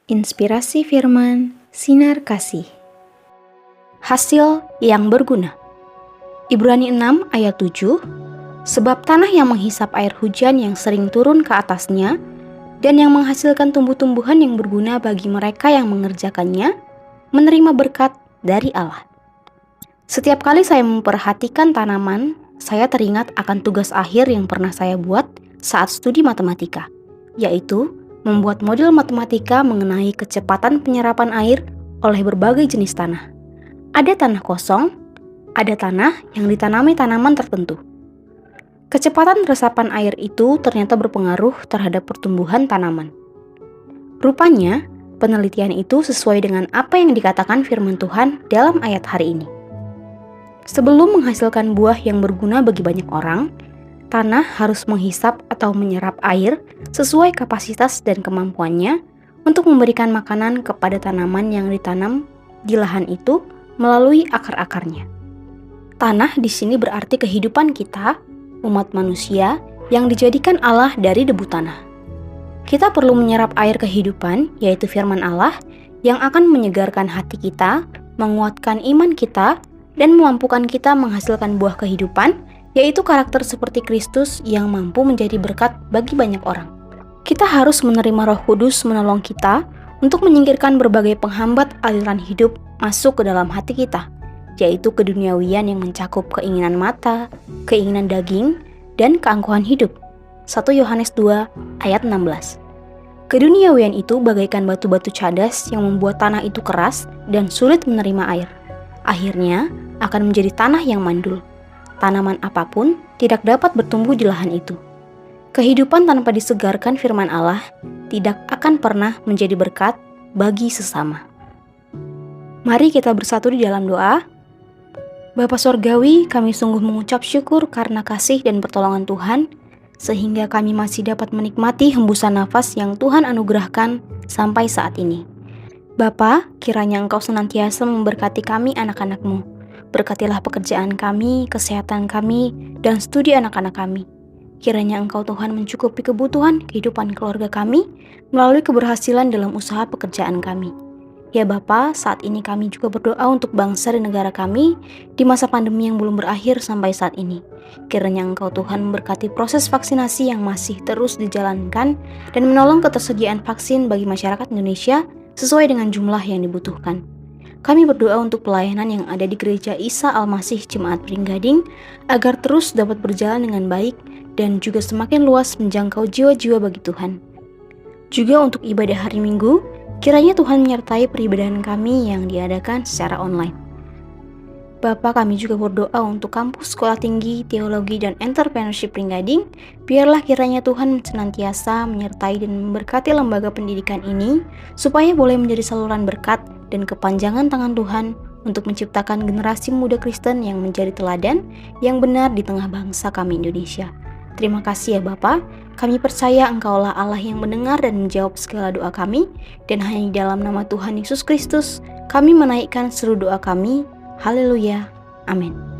Inspirasi firman, sinar kasih. Hasil yang berguna. Ibrani 6 ayat 7, sebab tanah yang menghisap air hujan yang sering turun ke atasnya dan yang menghasilkan tumbuh-tumbuhan yang berguna bagi mereka yang mengerjakannya, menerima berkat dari Allah. Setiap kali saya memperhatikan tanaman, saya teringat akan tugas akhir yang pernah saya buat saat studi matematika, yaitu membuat model matematika mengenai kecepatan penyerapan air oleh berbagai jenis tanah. Ada tanah kosong, ada tanah yang ditanami tanaman tertentu. Kecepatan resapan air itu ternyata berpengaruh terhadap pertumbuhan tanaman. Rupanya, penelitian itu sesuai dengan apa yang dikatakan firman Tuhan dalam ayat hari ini. Sebelum menghasilkan buah yang berguna bagi banyak orang, tanah harus menghisap atau menyerap air sesuai kapasitas dan kemampuannya untuk memberikan makanan kepada tanaman yang ditanam di lahan itu melalui akar-akarnya. Tanah di sini berarti kehidupan kita, umat manusia, yang dijadikan Allah dari debu tanah. Kita perlu menyerap air kehidupan, yaitu firman Allah, yang akan menyegarkan hati kita, menguatkan iman kita, dan memampukan kita menghasilkan buah kehidupan, yaitu karakter seperti Kristus yang mampu menjadi berkat bagi banyak orang. Kita harus menerima Roh Kudus menolong kita untuk menyingkirkan berbagai penghambat aliran hidup masuk ke dalam hati kita, yaitu keduniawian yang mencakup keinginan mata, keinginan daging, dan keangkuhan hidup. 1 Yohanes 2 ayat 16. Keduniawian itu bagaikan batu-batu cadas yang membuat tanah itu keras dan sulit menerima air. Akhirnya akan menjadi tanah yang mandul. Tanaman apapun tidak dapat bertumbuh di lahan itu. Kehidupan tanpa disegarkan firman Allah tidak akan pernah menjadi berkat bagi sesama. Mari kita bersatu di dalam doa. Bapa Sorgawi, kami sungguh mengucap syukur karena kasih dan pertolongan Tuhan, sehingga kami masih dapat menikmati hembusan nafas yang Tuhan anugerahkan sampai saat ini. Bapa, kiranya Engkau senantiasa memberkati kami anak-anak-Mu. Berkatilah pekerjaan kami, kesehatan kami, dan studi anak-anak kami. Kiranya Engkau Tuhan mencukupi kebutuhan kehidupan keluarga kami melalui keberhasilan dalam usaha pekerjaan kami. Ya Bapa, saat ini kami juga berdoa untuk bangsa dan negara kami di masa pandemi yang belum berakhir sampai saat ini. Kiranya Engkau Tuhan memberkati proses vaksinasi yang masih terus dijalankan dan menolong ketersediaan vaksin bagi masyarakat Indonesia sesuai dengan jumlah yang dibutuhkan. Kami berdoa untuk pelayanan yang ada di Gereja Isa Al-Masih Jemaat Pringgading agar terus dapat berjalan dengan baik dan juga semakin luas menjangkau jiwa-jiwa bagi Tuhan. Juga untuk ibadah hari Minggu, kiranya Tuhan menyertai peribadahan kami yang diadakan secara online. Bapa, kami juga berdoa untuk kampus Sekolah Tinggi Teologi dan Entrepreneurship Pringgading. Biarlah kiranya Tuhan senantiasa menyertai dan memberkati lembaga pendidikan ini, supaya boleh menjadi saluran berkat dan kepanjangan tangan Tuhan untuk menciptakan generasi muda Kristen yang menjadi teladan yang benar di tengah bangsa kami Indonesia. Terima kasih ya Bapa, kami percaya Engkaulah Allah yang mendengar dan menjawab segala doa kami, dan hanya di dalam nama Tuhan Yesus Kristus, kami menaikkan seru doa kami. Haleluya. Amin.